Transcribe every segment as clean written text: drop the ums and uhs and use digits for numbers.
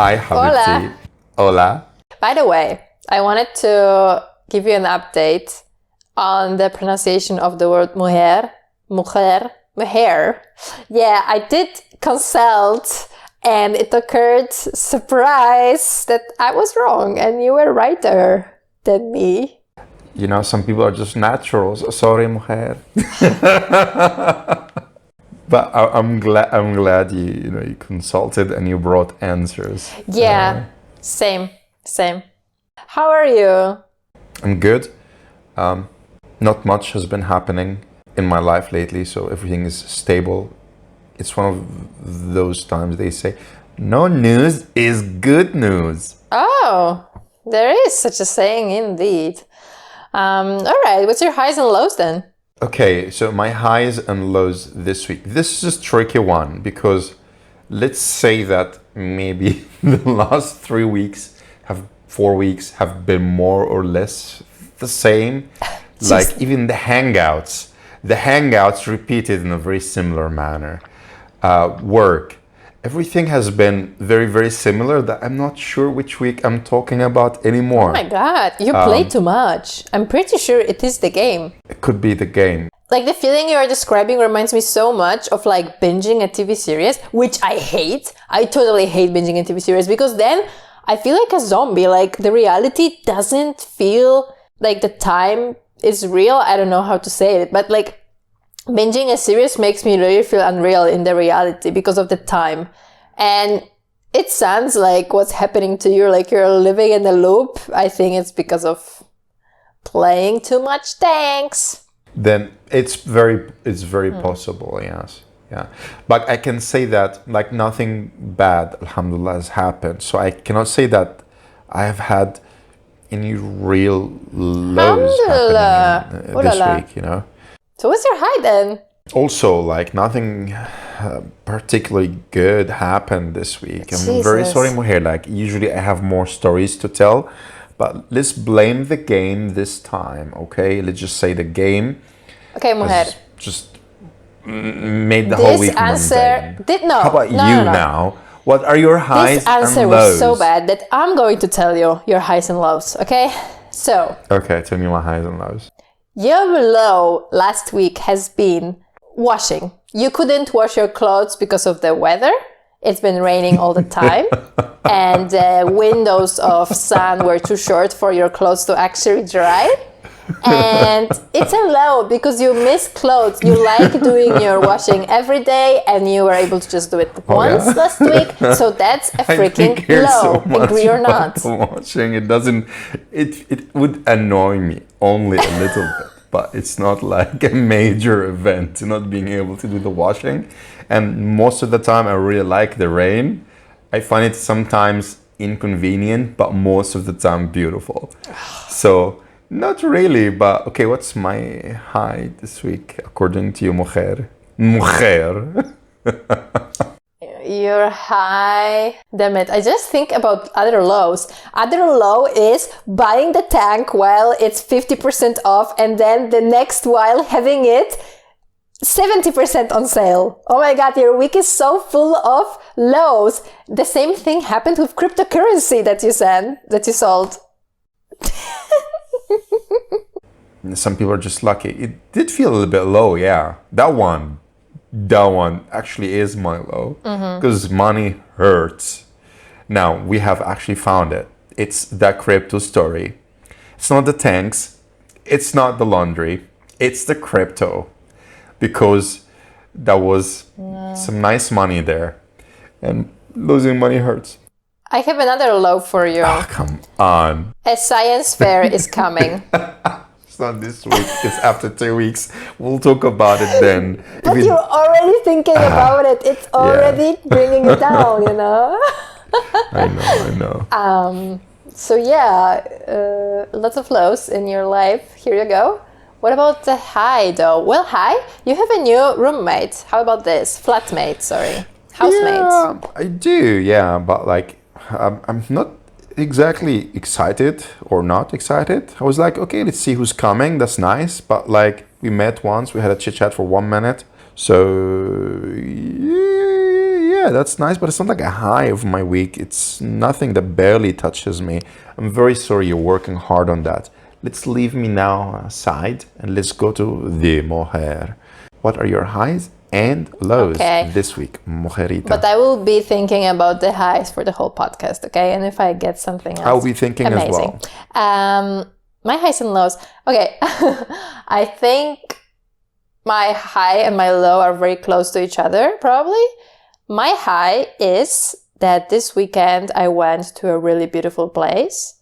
Hi, Habibti. Hola. Hola. By the way, I wanted to give you an update on the pronunciation of the word mujer. Mujer. Mujer. Yeah, I did consult and it occurred, surprise, that I was wrong and you were righter than me. You know, some people are just naturals. Sorry, mujer. But I'm glad. I'm glad you consulted and you brought answers. Yeah, same. How are you? I'm good. Not much has been happening in my life lately, so everything is stable. It's one of those times they say, no news is good news. Oh, there is such a saying indeed. All right, what's your highs and lows then? Okay, so my highs and lows this week. This is a tricky one because let's say that maybe the last 4 weeks have been more or less the same. Like even the hangouts repeated in a very similar manner. Work. Everything has been very, very similar that I'm not sure which week I'm talking about anymore. Oh my god, you play too much. I'm pretty sure it is the game. It could be the game. Like the feeling you are describing reminds me so much of like binging a TV series, which I hate. I totally hate binging a TV series because then I feel like a zombie. Like the reality doesn't feel like the time is real. I don't know how to say it, but like binging a series makes me really feel unreal in the reality because of the time. And it sounds like what's happening to you, like you're living in a loop. I think it's because of playing too much. Thanks. Then it's very possible, yes. Yeah. But I can say that like nothing bad, alhamdulillah, has happened. So I cannot say that I have had any real lows happening this week, you know. So what's your high then? Also, like nothing particularly good happened this week. I'm very sorry, Mujer. Like usually I have more stories to tell, but let's blame the game this time, okay? Let's just say the game. Okay, Mujer. Just made the whole week mundane. How about you now? What are your highs and lows? This answer was so bad that I'm going to tell you your highs and lows, okay? So. Okay, tell me my highs and lows. Your low last week has been washing. You couldn't wash your clothes because of the weather. It's been raining all the time. And the windows of sun were too short for your clothes to actually dry. And it's a low because you miss clothes. You like doing your washing every day and you were able to just do it once last week. So that's a freaking low. So agree or not? Washing, it would annoy me only a little bit, but it's not like a major event not being able to do the washing. And most of the time I really like the rain. I find it sometimes inconvenient, but most of the time beautiful. So not really, but okay, what's my high this week according to you, Mujer? Mujer. Your high. Damn it. I just think about other lows. Other low is buying the tank while it's 50% off and then the next while having it 70% on sale. Oh my god, your week is so full of lows. The same thing happened with cryptocurrency that you sold. Some people are just lucky. It did feel a little bit low, yeah. That one actually is my low because money hurts. Now we have actually found it. It's that crypto story. It's not the tanks. It's not the laundry. It's the crypto because there was some nice money there and losing money hurts. I have another low for you. Oh, come on. A science fair is coming. It's not this week. It's after 2 weeks. We'll talk about it then. But you're already thinking about it. It's already bringing it down, you know? I know. So yeah, lots of lows in your life. Here you go. What about the high though? Well, high, you have a new roommate. How about this? Flatmate, sorry. Housemate. Yeah, I do, yeah. But like, I'm not exactly excited or not excited. I was like, okay, let's see who's coming. That's nice. But like, we met once. We had a chit chat for 1 minute. So yeah, that's nice, but it's not like a high of my week. It's nothing that barely touches me. I'm very sorry you're working hard on that. Let's leave me now aside and let's go to the Mujer. What are your highs and lows this week, Mujerita? But I will be thinking about the highs for the whole podcast, okay? And if I get something else, I'll be thinking amazing. as well. My highs and lows. Okay, I think my high and my low are very close to each other, probably. My high is that this weekend I went to a really beautiful place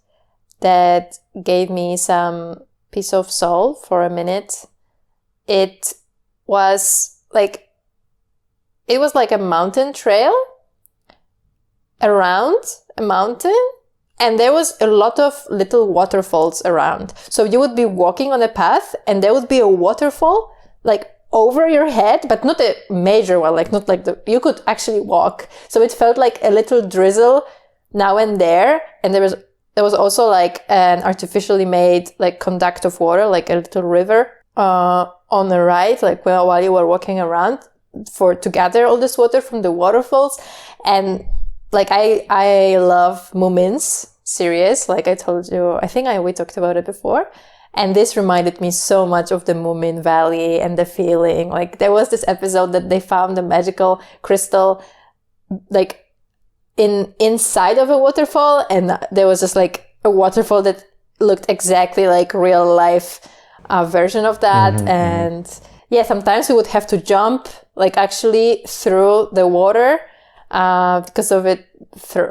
that gave me some peace of soul for a minute. It was like a mountain trail around a mountain, and there was a lot of little waterfalls around. So you would be walking on a path and there would be a waterfall like over your head, but not a major one, like not like you could actually walk. So it felt like a little drizzle now and there. And there was also like an artificially made like conduct of water, like a little river on the right, like while you were walking around to gather all this water from the waterfalls. And like I love Mumin's series, like I told you, I think we talked about it before. And this reminded me so much of the Mumin Valley and the feeling. Like there was this episode that they found a magical crystal like inside of a waterfall, and there was just like a waterfall that looked exactly like real life version of that. And yeah, sometimes we would have to jump like actually through the water because of it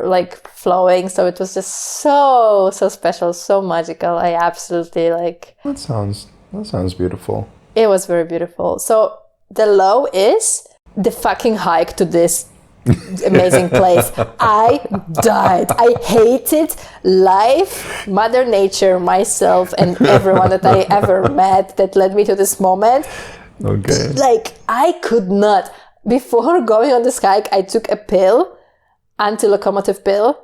like flowing. So it was just so special, so magical. I absolutely like. That sounds beautiful. It was very beautiful. So the low is the fucking hike to this amazing place. I died. I hated life, Mother Nature, myself, and everyone that I ever met that led me to this moment. Okay. Like I could not. Before going on this hike, I took a pill, anti-locomotive pill,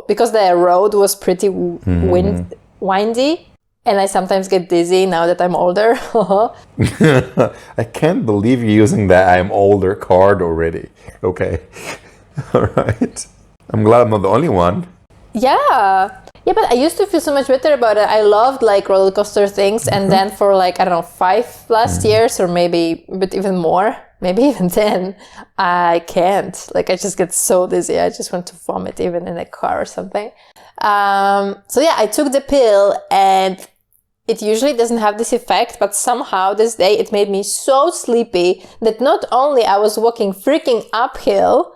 because the road was pretty windy, and I sometimes get dizzy now that I'm older. I can't believe you're using that I'm older card already. Okay. All right. I'm glad I'm not the only one. Yeah, but I used to feel so much better about it. I loved like roller coaster things, and then for like, I don't know, 5 last years, or maybe a bit even more, maybe even 10, I can't. Like I just get so dizzy. I just want to vomit even in a car or something. So yeah, I took the pill, and it usually doesn't have this effect, but somehow this day it made me so sleepy that not only I was walking freaking uphill,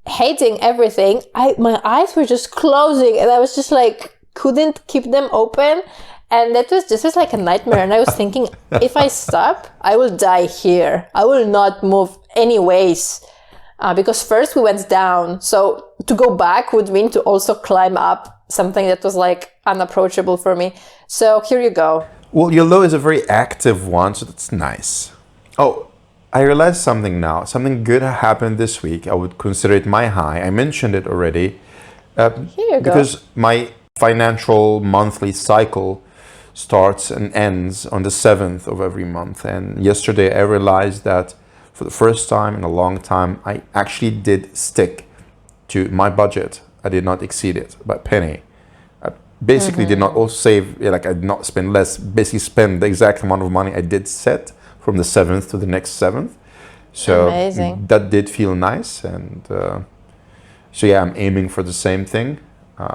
hating everything, my eyes were just closing, and I was just like, couldn't keep them open. And that was just like a nightmare. And I was thinking, if I stop, I will die here. I will not move anyways. Because first we went down. So to go back would mean to also climb up something that was like unapproachable for me. So here you go. Well, your low is a very active one, so that's nice. Oh, I realized something now. Something good happened this week. I would consider it my high. I mentioned it already. Here you go. Because my financial monthly cycle starts and ends on the 7th of every month. And yesterday I realized that for the first time in a long time, I actually did stick to my budget. I did not exceed it by a penny. I basically did not also save, like I did not spend less, basically spend the exact amount of money I did set from the 7th to the next 7th. So amazing. That did feel nice. And so yeah, I'm aiming for the same thing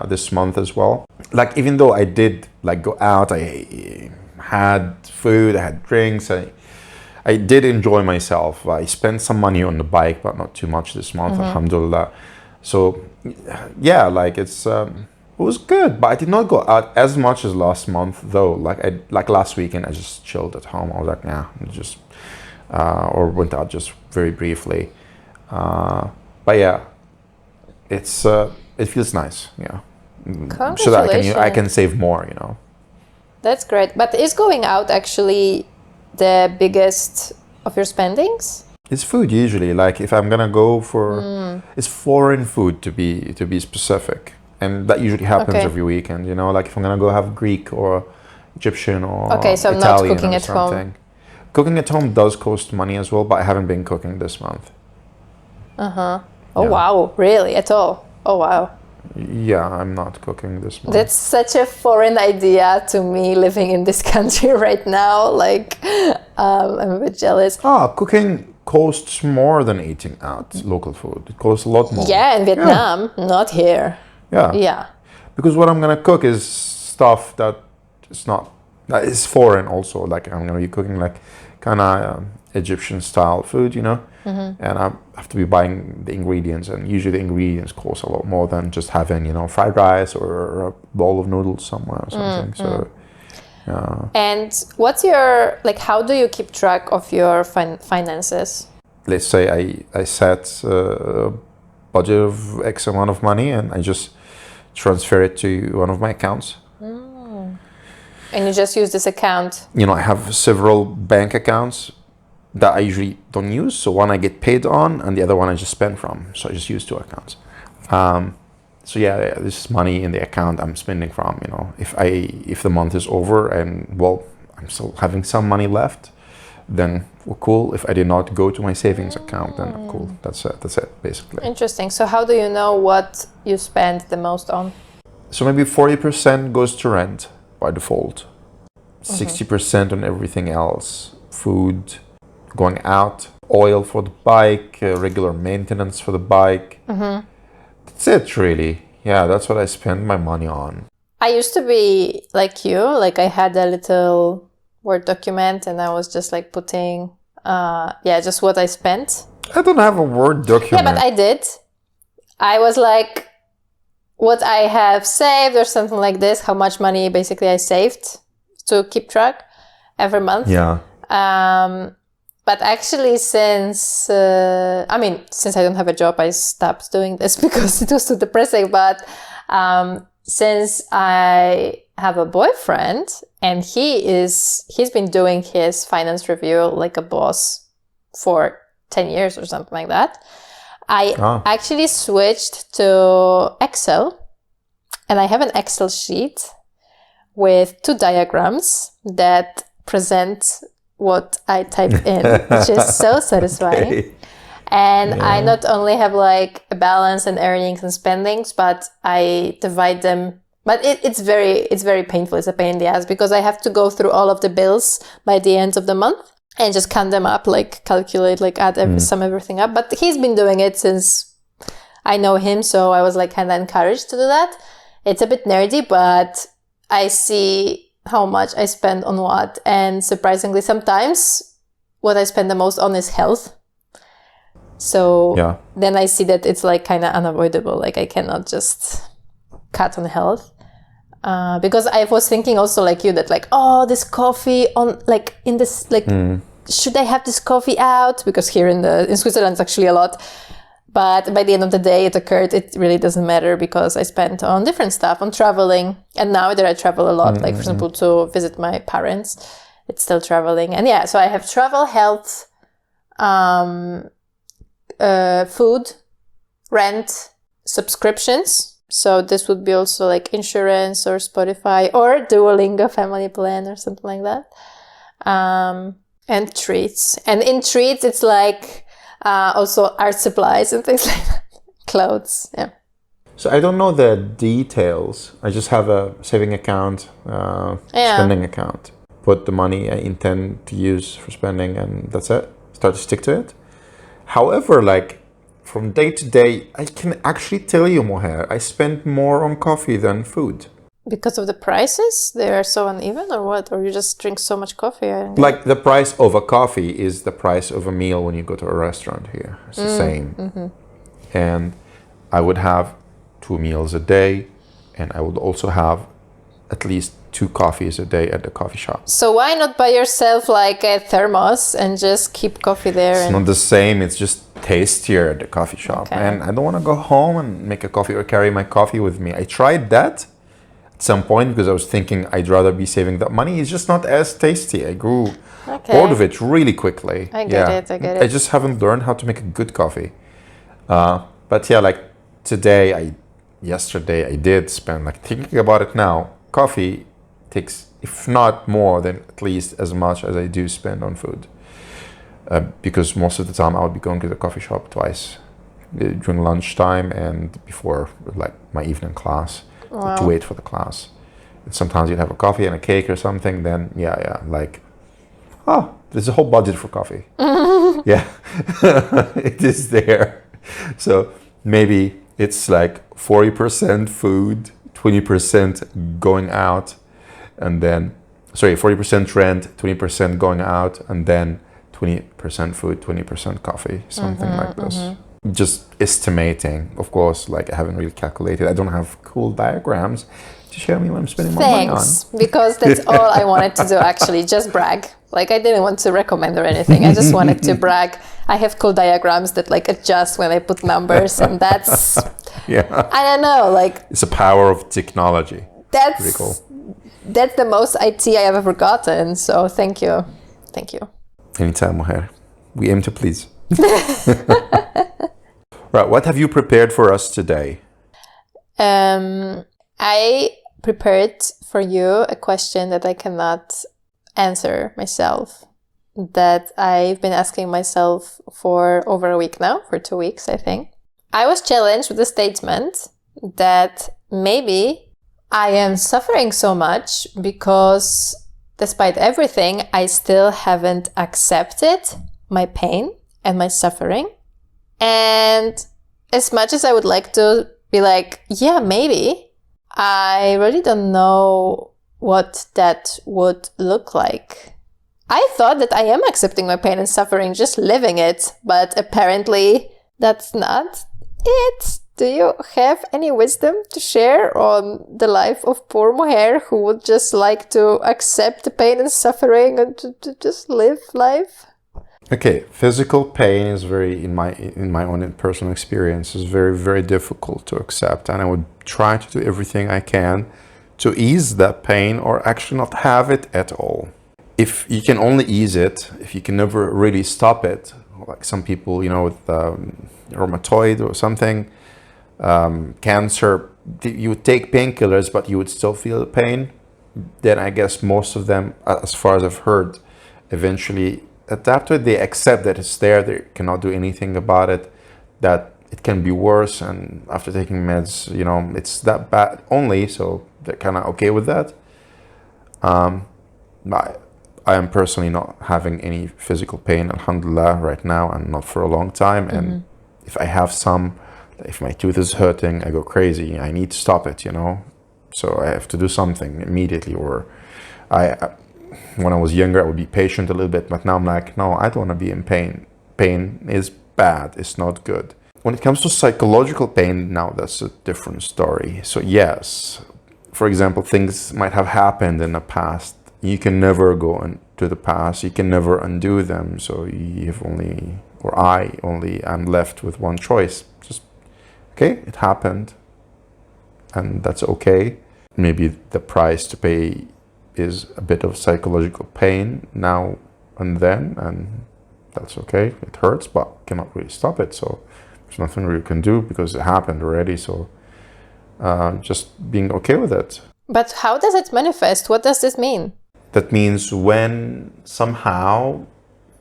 this month as well. Like even though I did like go out, I had food, I had drinks, I did enjoy myself. I spent some money on the bike, but not too much this month, alhamdulillah. So yeah, like it was good, but I did not go out as much as last month though. Like last weekend, I just chilled at home. I was like, nah, just or went out just very briefly. But yeah, it feels nice. Yeah, so that I can save more. You know, that's great. But is going out actually the biggest of your spendings? It's food usually. Like if I'm gonna go for, it's foreign food to be specific, and that usually happens every weekend. You know, like if I'm gonna go have Greek or Egyptian or so I'm Italian not cooking or at something. home. Cooking at home does cost money as well, but I haven't been cooking this month. Oh, Yeah. wow. Really? At all? Oh, wow. Yeah, I'm not cooking this month. That's such a foreign idea to me living in this country right now. Like, I'm a bit jealous. Cooking costs more than eating out local food. It costs a lot more. Yeah, in Vietnam, not here. Yeah. Yeah. Because what I'm gonna cook is stuff that is not, that is foreign also. Like I'm gonna be cooking like kind of Egyptian style food, and I have to be buying the ingredients, and usually the ingredients cost a lot more than just having, fried rice or a bowl of noodles somewhere or something. So, yeah. And what's your, like, how do you keep track of your finances? Let's say I set a budget of X amount of money and I just transfer it to one of my accounts. And you just use this account? I have several bank accounts that I usually don't use. So one I get paid on and the other one I just spend from. So I just use two accounts. So yeah, this is money in the account I'm spending from, if the month is over and I'm still having some money left, then cool. If I did not go to my savings account, then cool. That's it basically. Interesting. So how do you know what you spend the most on? So maybe 40% goes to rent by default. 60% on everything else. Food, going out, oil for the bike, regular maintenance for the bike. That's it really. Yeah, that's what I spend my money on. I used to be like you, like I had a little Word document and I was just like putting, just what I spent. I don't have a Word document. Yeah, but I did. I was like, what I have saved or something like this, how much money basically I saved to keep track every month. Yeah. But actually since I don't have a job, I stopped doing this because it was too depressing. But since I have a boyfriend and he's been doing his finance review like a boss for 10 years or something like that, I actually switched to Excel, and I have an Excel sheet with 2 diagrams that present what I typed in, which is so satisfying. Okay. And I not only have like a balance and earnings and spendings, but I divide them. But it's very painful. It's a pain in the ass because I have to go through all of the bills by the end of the month and just count them up, like calculate, like sum everything up. But he's been doing it since I know him, so I was like kind of encouraged to do that. It's a bit nerdy, but I see how much I spend on what, and surprisingly sometimes what I spend the most on is health. So then I see that it's like kind of unavoidable, like I cannot just cut on health. Because I was thinking also like you that like, this coffee on like in this, like, should I have this coffee out? Because here in Switzerland it's actually a lot. But by the end of the day it occurred, it really doesn't matter because I spent on different stuff, on traveling. And now that I travel a lot, like for example, to visit my parents, it's still traveling. And so I have travel, health, food, rent, subscriptions. So this would be also like insurance or Spotify or Duolingo family plan or something like that. And treats. And in treats, it's like also art supplies and things like that. Clothes, yeah. So I don't know the details. I just have a saving account, spending account. Put the money I intend to use for spending and that's it. Start to stick to it. However, like from day to day, I can actually tell you, Mujer, I spend more on coffee than food. Because of the prices? They are so uneven or what? Or you just drink so much coffee? Like the price of a coffee is the price of a meal when you go to a restaurant here. It's the same. And I would have 2 meals a day, and I would also have at least 2 coffees a day at the coffee shop. So why not buy yourself like a thermos and just keep coffee there? It's not the same. It's just tastier at the coffee shop. Okay. And I don't want to go home and make a coffee or carry my coffee with me. I tried that at some point because I was thinking I'd rather be saving that money. It's just not as tasty. I grew bored of it really quickly. I get it. I just haven't learned how to make a good coffee. But yeah, like yesterday I did spend, like thinking about it now, coffee takes, if not more than at least as much as I do spend on food. Because most of the time I would be going to the coffee shop twice during lunchtime and before like my evening class to wait for the class. And sometimes you'd have a coffee and a cake or something. Then like, oh, there's a whole budget for coffee. Yeah, it is there. So maybe it's like 40% food, 20% going out, and then 40% rent, 20% going out, and then 20% food, 20% coffee, something like this. Just estimating, of course, like I haven't really calculated. I don't have cool diagrams to show me what I'm spending my money on. Thanks, because that's all I wanted to do actually, just brag. Like I didn't want to recommend or anything. I just wanted to brag. I have cool diagrams that like adjust when I put numbers, and that's I don't know, like it's the power of technology. That's pretty cool. That's the most IT I have ever gotten. So thank you. Anytime, Mujer. We aim to please. Right, what have you prepared for us today? I prepared for you a question that I cannot answer myself, that I've been asking myself for over a week now, for 2 weeks, I think. I was challenged with the statement that maybe I am suffering so much because despite everything, I still haven't accepted my pain and my suffering. And as much as I would like to be like, yeah, maybe, I really don't know what that would look like. I thought that I am accepting my pain and suffering, just living it, but apparently that's not it. Do you have any wisdom to share on the life of poor Mujer, who would just like to accept the pain and suffering and to just live life? Okay, physical pain is very, in my own personal experience, is very, very difficult to accept, and I would try to do everything I can to ease that pain or actually not have it at all. If you can only ease it, if you can never really stop it, like some people, with rheumatoid or something, cancer, you would take painkillers, but you would still feel the pain, then I guess most of them, as far as I've heard, eventually adapt to it. They accept that it's there, they cannot do anything about it, that it can be worse, and after taking meds, it's that bad only, so they're kind of okay with that. I am personally not having any physical pain, alhamdulillah, right now, and not for a long time. And if I have some, if my tooth is hurting, I go crazy. I need to stop it, So I have to do something immediately. Or when I was younger, I would be patient a little bit, but now I'm like, no, I don't want to be in pain. Pain is bad. It's not good. When it comes to psychological pain, now that's a different story. So yes, for example, things might have happened in the past. You can never go into the past. You can never undo them. So I only am left with one choice. Just, okay, it happened, and that's okay. Maybe the price to pay is a bit of psychological pain now and then, and that's okay. It hurts, but cannot really stop it. So there's nothing you can do because it happened already. So just being okay with it. But how does it manifest? What does this mean? That means when somehow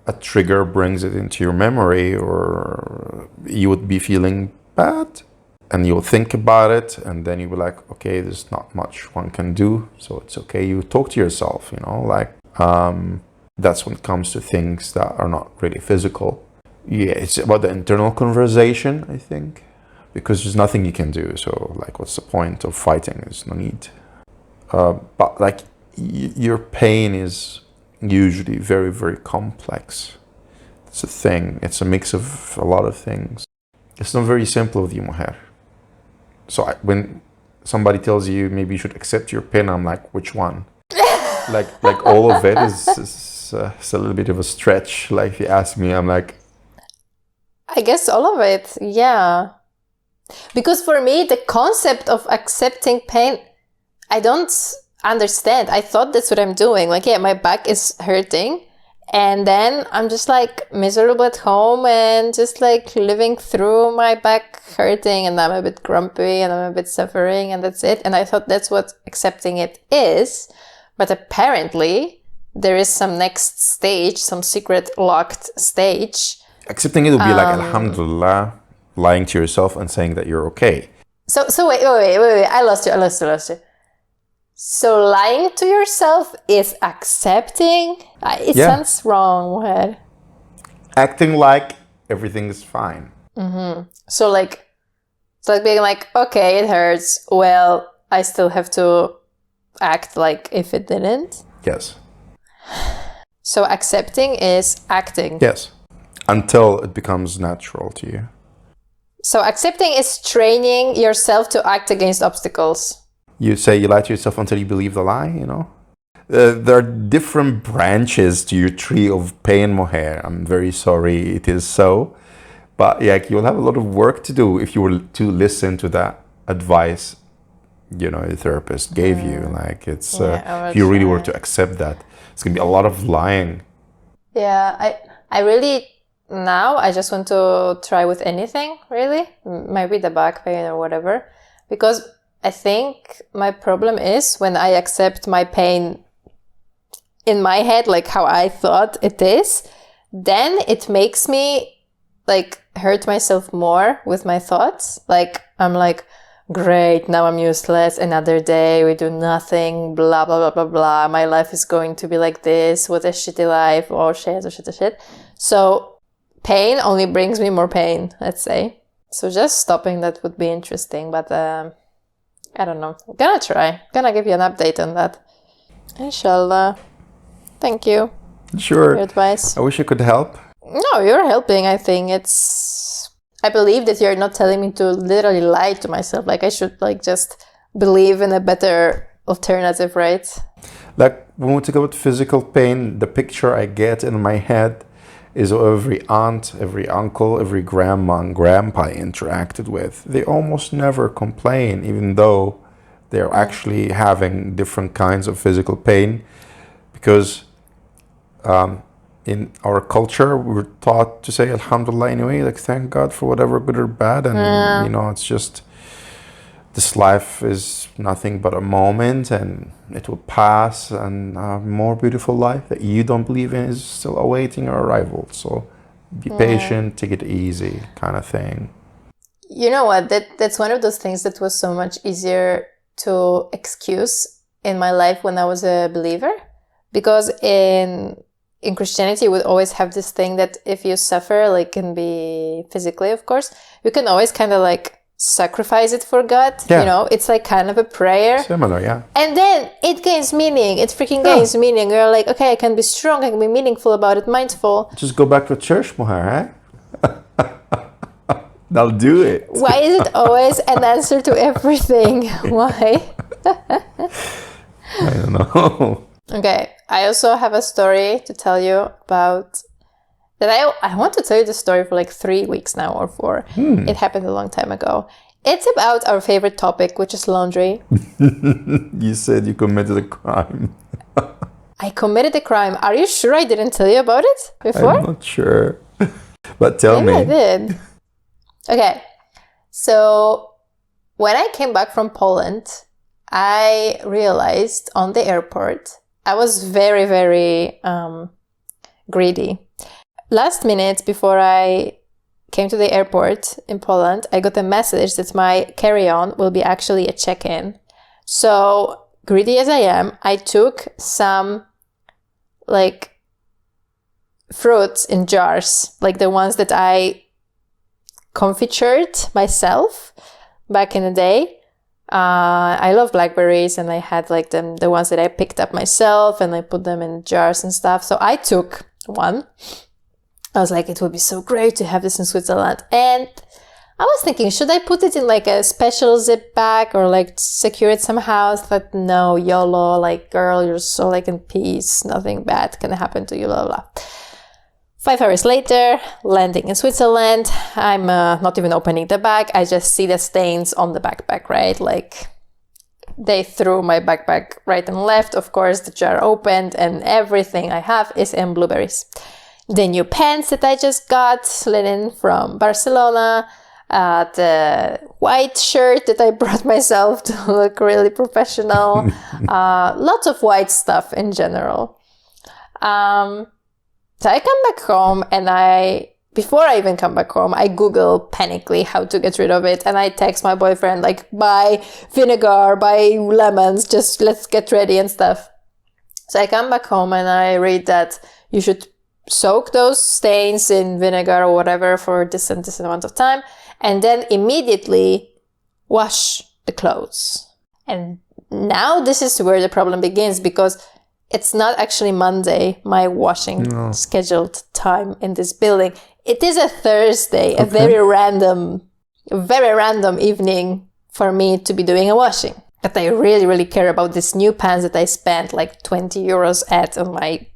a trigger brings it into your memory, or you would be feeling bad and you'll think about it, and then you'll be like, okay, there's not much one can do, so it's okay. You talk to yourself, that's when it comes to things that are not really physical. Yeah, it's about the internal conversation, I think, because there's nothing you can do. So like, what's the point of fighting? There's no need. But like, your pain is usually very, very complex. It's a thing. It's a mix of a lot of things. It's not very simple with you, Mujer. So when somebody tells you maybe you should accept your pain, I'm like, which one? like all of it is a little bit of a stretch. Like if you ask me, I'm like, I guess all of it, yeah. Because for me, the concept of accepting pain, I don't understand. I thought that's what I'm doing. Like, yeah, my back is hurting, and then I'm just like miserable at home and just like living through my back hurting, and I'm a bit grumpy and I'm a bit suffering, and that's it. And I thought that's what accepting it is. But apparently there is some next stage, some secret locked stage. Accepting it would be like, alhamdulillah, lying to yourself and saying that you're okay. So wait. I lost you. So lying to yourself is accepting? It sounds wrong, Mujer. Acting like everything is fine. So like, it's like being like, okay, it hurts. Well, I still have to act like if it didn't. Yes. So accepting is acting. Yes. Until it becomes natural to you. So accepting is training yourself to act against obstacles. You say you lie to yourself until you believe the lie, you know? There are different branches to your tree of pain, Mujer. I'm very sorry it is so. But yeah, you'll have a lot of work to do if you were to listen to that advice, you know, your therapist gave you. Like, it's, if you really were to accept that, it's going to be a lot of lying. Yeah, I really, now I just want to try with anything, really. Maybe the back pain or whatever. Because I think my problem is when I accept my pain in my head, like how I thought it is, then it makes me like hurt myself more with my thoughts. Like I'm like, great, now I'm useless, another day, we do nothing, blah, blah, blah, blah, blah. My life is going to be like this, what a shitty life, oh shit. So pain only brings me more pain, let's say. So just stopping that would be interesting, but I don't know. I'm gonna try. Gonna give you an update on that. Inshallah. Thank you. Sure. For your advice. I wish I could help. No, you're helping. I think I believe that you're not telling me to literally lie to myself. Like I should like just believe in a better alternative, right? Like when we talk about physical pain, the picture I get in my head is every aunt, every uncle, every grandma and grandpa I interacted with. They almost never complain, even though they're actually having different kinds of physical pain. Because in our culture, we're taught to say Alhamdulillah anyway, like thank God for whatever good or bad. And, you know, it's just, this life is nothing but a moment and it will pass, and a more beautiful life that you don't believe in is still awaiting your arrival. So be patient, take it easy kind of thing. You know what? That's one of those things that was so much easier to excuse in my life when I was a believer. Because in Christianity, we always have this thing that if you suffer, like can be physically, of course, you can always kind of like sacrifice it for God. Yeah. You know, it's like kind of a prayer. Similar, yeah. And then it gains meaning. It freaking gains meaning. You're like, okay, I can be strong. I can be meaningful about it, mindful. Just go back to church, Mujer, eh? They'll do it. Why is it always an answer to everything? Why? I don't know. Okay, I also have a story to tell you about that. I want to tell you the story for like 3 weeks now or 4. It happened a long time ago. It's about our favorite topic, which is laundry. You said you committed a crime. I committed a crime. Are you sure I didn't tell you about it before? I'm not sure. But tell Maybe me. I did. Okay, so when I came back from Poland, I realized on the airport I was very, very greedy. Last minute before I came to the airport in Poland, I got a message that my carry-on will be actually a check-in. So greedy as I am, I took some like fruits in jars, like the ones that I confitured myself back in the day. I love blackberries, and I had like the ones that I picked up myself, and I put them in jars and stuff. So I took one. I was like, it would be so great to have this in Switzerland. And I was thinking, should I put it in like a special zip bag or like secure it somehow? I thought, no, YOLO, like girl, you're so like in peace. Nothing bad can happen to you, blah, blah. 5 hours later, landing in Switzerland, I'm not even opening the bag. I just see the stains on the backpack, right? Like they threw my backpack right and left. Of course, the jar opened and everything I have is in blueberries. The new pants that I just got, linen from Barcelona, the white shirt that I brought myself to look really professional, lots of white stuff in general. So I come back home and I before I even come back home, I Google panically how to get rid of it. And I text my boyfriend, like, buy vinegar, buy lemons, just let's get ready and stuff. So I come back home and I read that you should soak those stains in vinegar or whatever for this and this amount of time. And then immediately wash the clothes. And now this is where the problem begins, because it's not actually Monday, my washing scheduled time in this building. It is a Thursday, a very random evening for me to be doing a washing. But I really, really care about these new pants that I spent like 20 euros at on my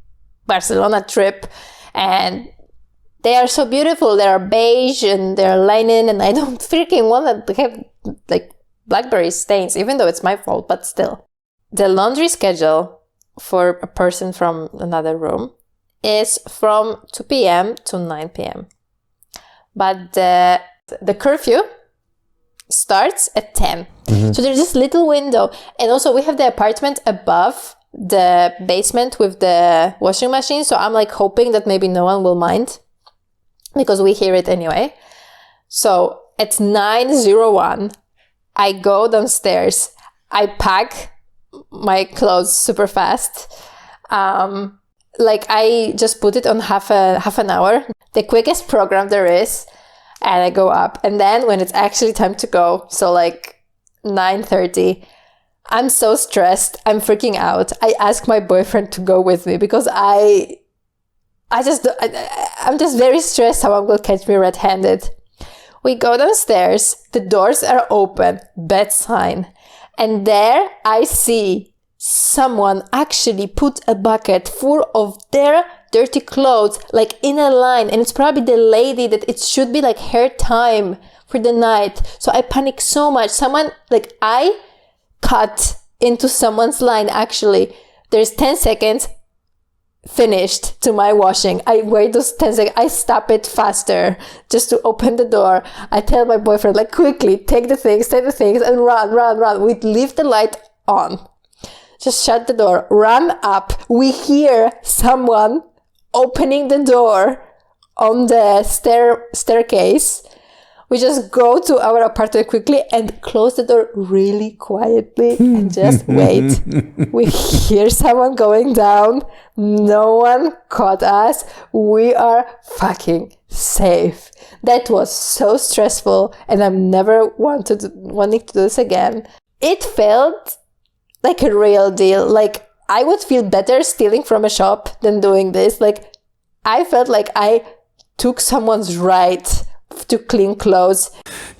Barcelona trip. And they are so beautiful. They are beige and they're linen, and I don't freaking want to have like blackberry stains, even though it's my fault, but still. The laundry schedule for a person from another room is from 2 p.m. to 9 p.m. But the curfew starts at 10. Mm-hmm. So there's this little window. And also we have the apartment above the basement with the washing machine. So I'm like hoping that maybe no one will mind, because we hear it anyway. So at 9:01, I go downstairs. I pack my clothes super fast. Like I just put it on half an hour, the quickest program there is, and I go up. And then when it's actually time to go, so like 9:30, I'm so stressed. I'm freaking out. I ask my boyfriend to go with me because I'm just very stressed how I'm going to catch me red-handed. We go downstairs. The doors are open. Bad sign. And there I see someone actually put a bucket full of their dirty clothes, like in a line. And it's probably the lady that it should be like her time for the night. So I panic so much. I cut into someone's line. Actually, there's 10 seconds finished to my washing. I wait those 10 seconds. I stop it faster just to open the door. I tell my boyfriend, like, quickly, take the things and run. We leave the light on. Just shut the door, run up. We hear someone opening the door on the staircase. We just go to our apartment quickly and close the door really quietly and just wait. We hear someone going down. No one caught us. We are fucking safe. That was so stressful, and I'm never wanting to do this again. It felt like a real deal. Like, I would feel better stealing from a shop than doing this. Like, I felt like I took someone's right to clean clothes.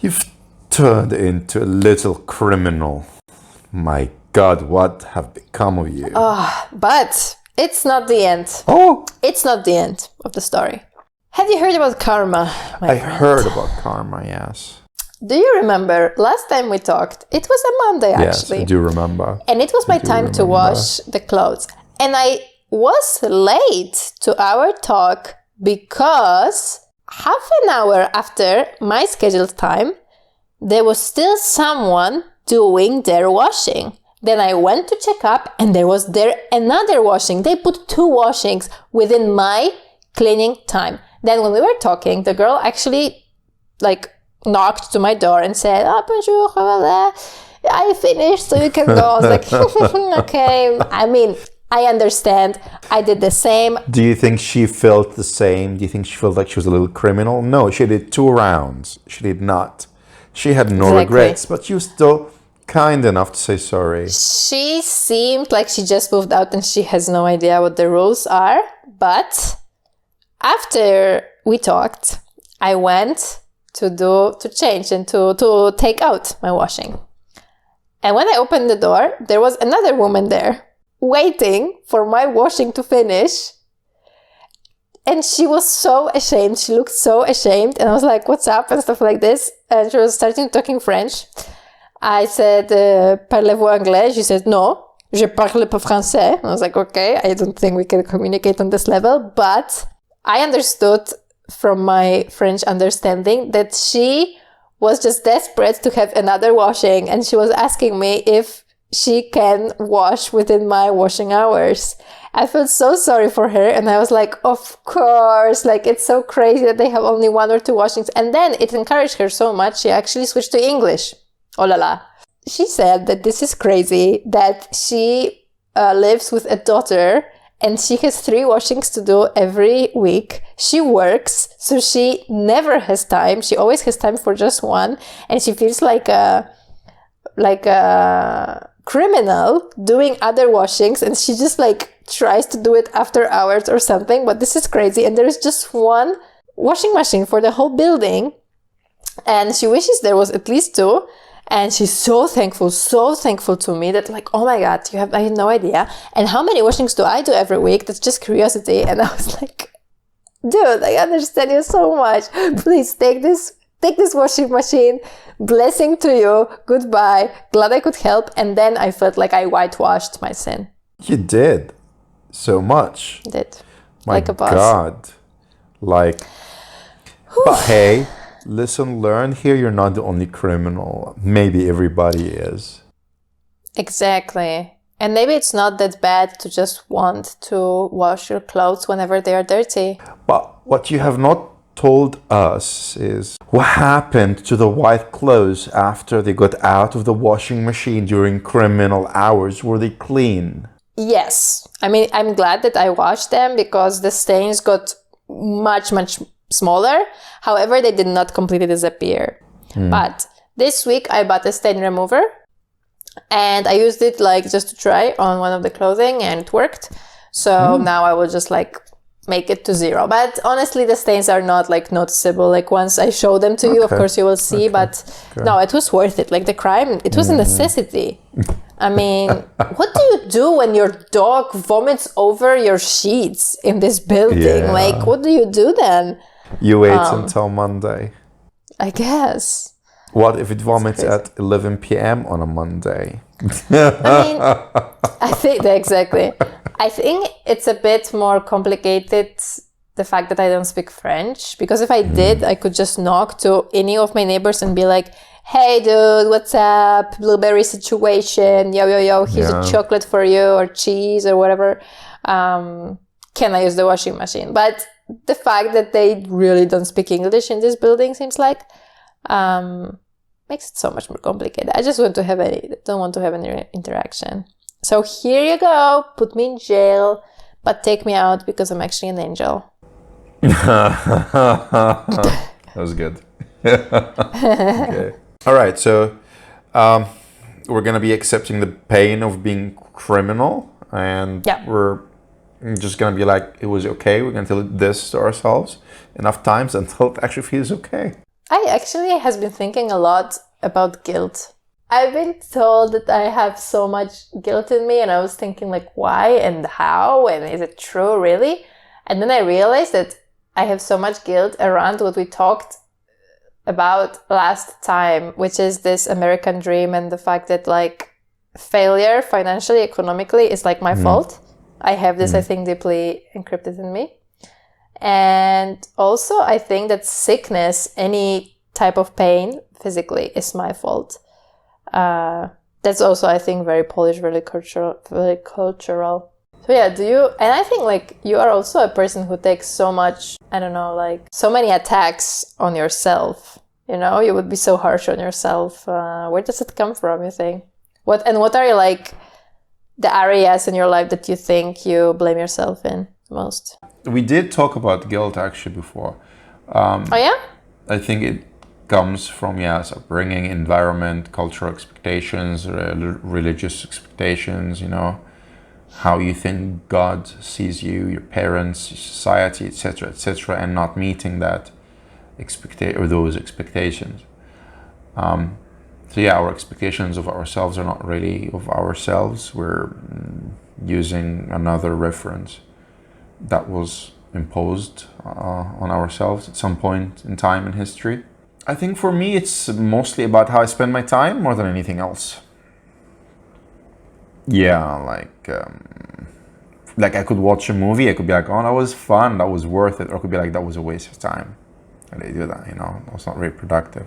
You've turned into a little criminal. My God, what have become of you? But it's not the end. Oh! It's not the end of the story. Have you heard about karma, my friend? Heard about karma, yes. Do you remember last time we talked? It was a Monday, actually. Yes, I do remember. And it was my time to wash the clothes. And I was late to our talk because half an hour after my scheduled time, there was still someone doing their washing. Then I went to check up and there was another washing. They put 2 washings within my cleaning time. Then when we were talking, the girl actually knocked to my door and said, bonjour, I finished, so you can go. I was like, okay. I mean, I understand. I did the same. Do you think she felt the same? Do you think she felt like she was a little criminal? No, she did 2 rounds. She did not. She had no regrets, but she was still kind enough to say sorry. She seemed like she just moved out and she has no idea what the rules are. But after we talked, I went to change and to take out my washing. And when I opened the door, there was another woman there waiting for my washing to finish. And she was so ashamed. She looked so ashamed. And I was like, what's up? And stuff like this. And she was starting talking French. I said, parlez-vous anglais? She said, no, je parle pas français. And I was like, okay, I don't think we can communicate on this level. But I understood from my French understanding that she was just desperate to have another washing. And she was asking me if she can wash within my washing hours. I felt so sorry for her, and I was like, of course, like it's so crazy that they have only 1 or 2 washings. And then it encouraged her so much, she actually switched to English. Oh la la. She said that this is crazy, that she lives with a daughter and she has 3 washings to do every week. She works, so she never has time. She always has time for just one, and she feels like a criminal doing other washings, and she just like tries to do it after hours or something. But this is crazy, and there is just 1 washing machine for the whole building, and she wishes there was at least 2. And she's so thankful to me that like, oh my God, I had no idea. And how many washings do I do every week? That's just curiosity. And I was like, dude, I understand you so much. Please take this washing machine. Blessing to you. Goodbye. Glad I could help. And then I felt like I whitewashed my sin. You did so much. I did. My like a boss. God. Like, but hey, listen, learn here. You're not the only criminal. Maybe everybody is. Exactly. And maybe it's not that bad to just want to wash your clothes whenever they are dirty. But what you have not told us is what happened to the white clothes after they got out of the washing machine during criminal hours. Were they clean? Yes. I mean, I'm glad that I washed them because the stains got much, much smaller. However, they did not completely disappear. But this week I bought a stain remover and I used it like just to try on one of the clothing, and it worked. So now I will just like make it to 0. But honestly, the stains are not like noticeable. Like once I show them to you, of course you will see. But no, it was worth it. Like the crime, it was a necessity. I mean, what do you do when your dog vomits over your sheets in this building? Yeah. Like, what do you do then? You wait until Monday. I guess. What if it vomits at 11 p.m. on a Monday? I mean, I think exactly. I think it's a bit more complicated, the fact that I don't speak French, because if I did, I could just knock to any of my neighbors and be like, hey dude, what's up? Blueberry situation. Yo, here's a chocolate for you, or cheese or whatever. Can I use the washing machine? But the fact that they really don't speak English in this building seems like makes it so much more complicated. I just don't want to have any interaction. So here you go, put me in jail, but take me out because I'm actually an angel. That was good. Okay. All right, so we're going to be accepting the pain of being criminal, and we're just going to be like, it was okay. We're going to tell this to ourselves enough times until it actually feels okay. I actually has been thinking a lot about guilt. I've been told that I have so much guilt in me, and I was thinking like, why and how, and is it true really? And then I realized that I have so much guilt around what we talked about last time, which is this American dream and the fact that like failure financially, economically is like my fault. I have this, I think, deeply encrypted in me. And also I think that sickness, any type of pain physically, is my fault. That's also, I think, very Polish, very cultural. So yeah, and I think like you are also a person who takes so much, I don't know, like so many attacks on yourself, you know, you would be so harsh on yourself. Where does it come from, you think? What are like the areas in your life that you think you blame yourself in most? We did talk about guilt actually before. Oh yeah? I think it comes from upbringing, environment, cultural expectations, religious expectations, you know, how you think God sees you, your parents, society, etc., and not meeting that those expectations. So our expectations of ourselves are not really of ourselves. We're using another reference that was imposed on ourselves at some point in time in history. I think for me, it's mostly about how I spend my time more than anything else. Yeah, like I could watch a movie, I could be like, oh, that was fun, that was worth it. Or I could be like, that was a waste of time. And they do that, you know, that was not very productive.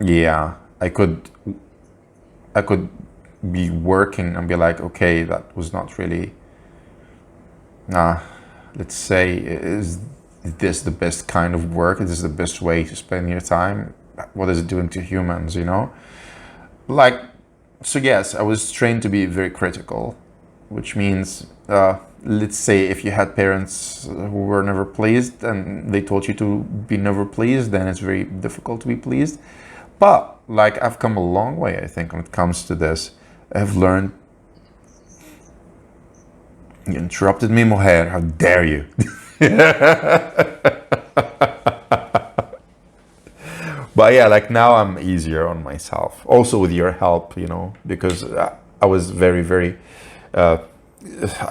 Yeah, I could I could be working and be like, okay, that was not really, let's say, is this the best kind of work? Is this the best way to spend your time? What is it doing to humans, you know? Like, so yes, I was trained to be very critical, which means, let's say if you had parents who were never pleased and they taught you to be never pleased, then it's very difficult to be pleased. But like, I've come a long way, I think, when it comes to this. I've learned. You interrupted me, Mujer. How dare you? But yeah, like now I'm easier on myself. Also with your help, you know, because I was very, very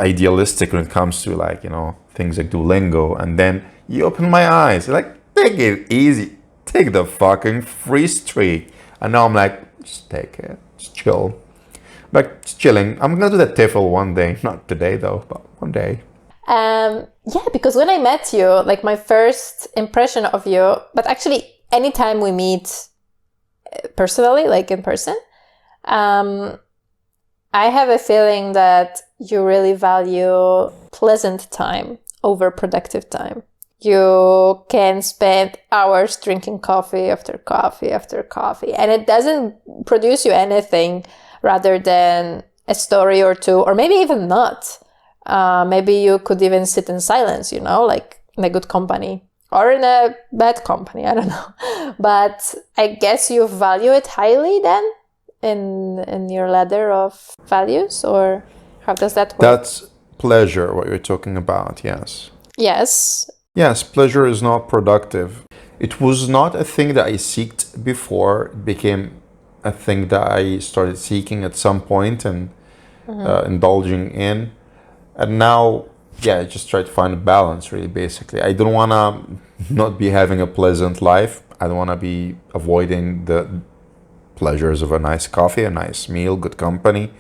idealistic when it comes to like, you know, things like Duolingo. And then you open my eyes. You're like, take it easy. Take the fucking free streak. And now I'm like, just take it. Just chill. Like, just chilling. I'm gonna do that TEFL one day. Not today though, but one day. Yeah, because when I met you, like my first impression of you, but actually anytime we meet personally, like in person, I have a feeling that you really value pleasant time over productive time. You can spend hours drinking coffee after coffee after coffee, and it doesn't produce you anything rather than a story or two, or maybe even not. Maybe you could even sit in silence, you know, like in a good company or in a bad company, I don't know. But I guess you value it highly then in your ladder of values, or how does that work? That's pleasure, what you're talking about, yes. Yes. Yes, pleasure is not productive. It was not a thing that I seeked before. It became a thing that I started seeking at some point and indulging in. And now, yeah, I just try to find a balance, really, basically. I don't want to not be having a pleasant life. I don't want to be avoiding the pleasures of a nice coffee, a nice meal, good company.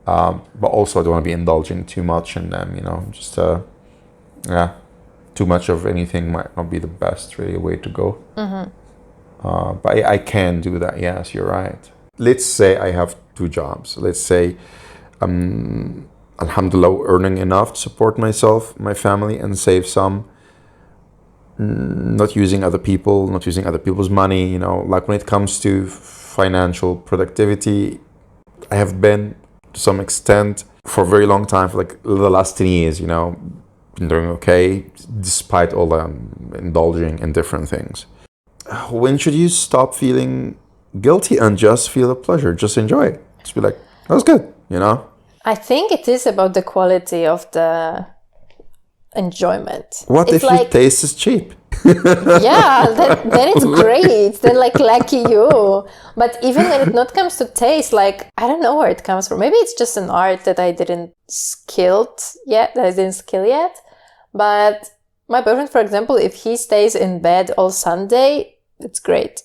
But also, I don't want to be indulging too much in them, you know. Just, yeah, too much of anything might not be the best, really, way to go. But I can do that, yes, you're right. Let's say I have two jobs. Let's say alhamdulillah, earning enough to support myself, my family, and save some. Not using other people's money, you know, like when it comes to financial productivity, I have been to some extent for a very long time, for like the last 10 years, you know, been doing okay, despite all the indulging in different things. When should you stop feeling guilty and just feel the pleasure? Just enjoy it. Just be like, that was good, you know? I think it is about the quality of the enjoyment. What It's if your taste is cheap? Yeah, then it's great. Then like lucky you. But even when it not comes to taste, like I don't know where it comes from. Maybe it's just an art that I didn't skill yet. But my boyfriend, for example, if he stays in bed all Sunday, it's great.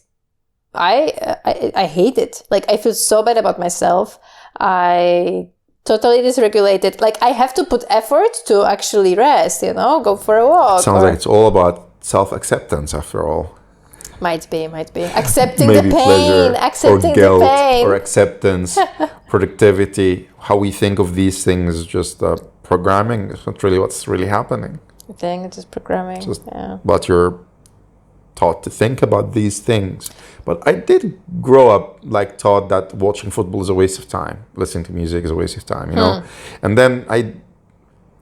I hate it. Like I feel so bad about myself. I totally dysregulated. Like I have to put effort to actually rest, you know, go for a walk. Sounds like it's all about self-acceptance after all. Might be. Accepting Maybe the pain, pleasure, accepting or guilt, the pain. or acceptance, productivity. How we think of these things is just programming. It's not really what's really happening. I think it's just programming. But you're taught to think about these things. But I did grow up like taught that watching football is a waste of time, listening to music is a waste of time, you know. And then I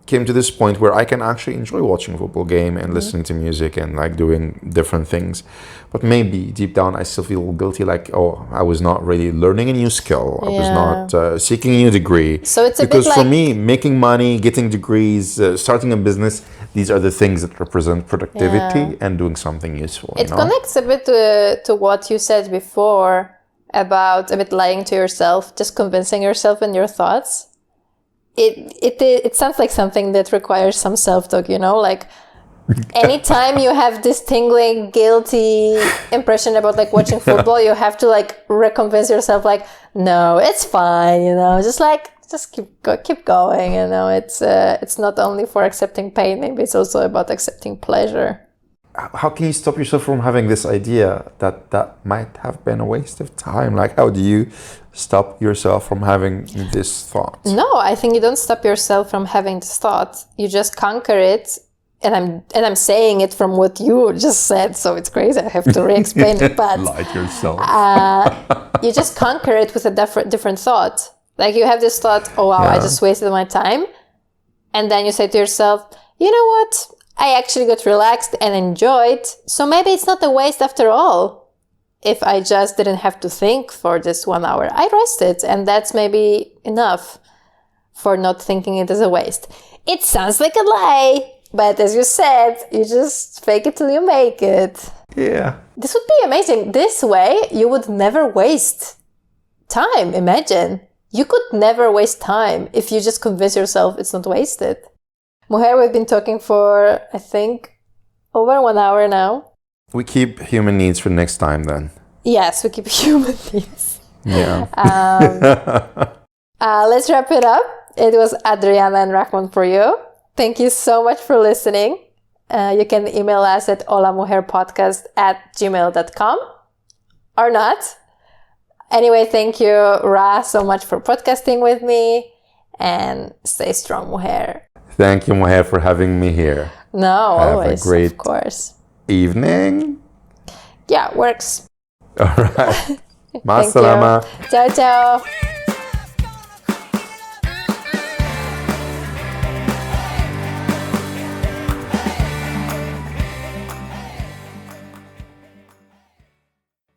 came to this point where I can actually enjoy watching a football game and listening to music and like doing different things. But maybe deep down I still feel guilty, like, oh, I was not really learning a new skill. I was not seeking a new degree. So it's a because bit for like... me, making money, getting degrees, starting a business, these are the things that represent productivity and doing something useful. It connects a bit to what you said before about a bit lying to yourself, just convincing yourself in your thoughts. It sounds like something that requires some self-talk, you know, like anytime you have this tingling, guilty impression about like watching football, you have to like reconvince yourself like, no, it's fine, you know, just keep going, you know. It's not only for accepting pain, maybe it's also about accepting pleasure. how can you stop yourself from having this idea that might have been a waste of time? Like, how do you stop yourself from having this thought? No, I think you don't stop yourself from having this thought. You just conquer it. And I'm saying it from what you just said, so it's crazy. I have to re-explain it, but Like yourself. You just conquer it with a different thought. Like you have this thought, oh wow, I just wasted my time. And then you say to yourself, you know what? I actually got relaxed and enjoyed. So maybe it's not a waste after all. If I just didn't have to think for this 1 hour, I rested. And that's maybe enough for not thinking it as a waste. It sounds like a lie. But as you said, you just fake it till you make it. Yeah. This would be amazing. This way, you would never waste time. Imagine. You could never waste time if you just convince yourself it's not wasted. Mujer, we've been talking for, I think, over 1 hour now. We keep human needs for next time then. Yes, we keep human needs. Yeah. Let's wrap it up. It was Adriana and Rahman for you. Thank you so much for listening. You can email us at holamujerpodcast@gmail.com or not. Anyway, thank you, Ra, so much for podcasting with me. And stay strong, Mujer. Thank you, Mujer, for having me here. No, Have always, a great of course. evening. Yeah, works. All right. Thank Masalama. you. Ciao, ciao.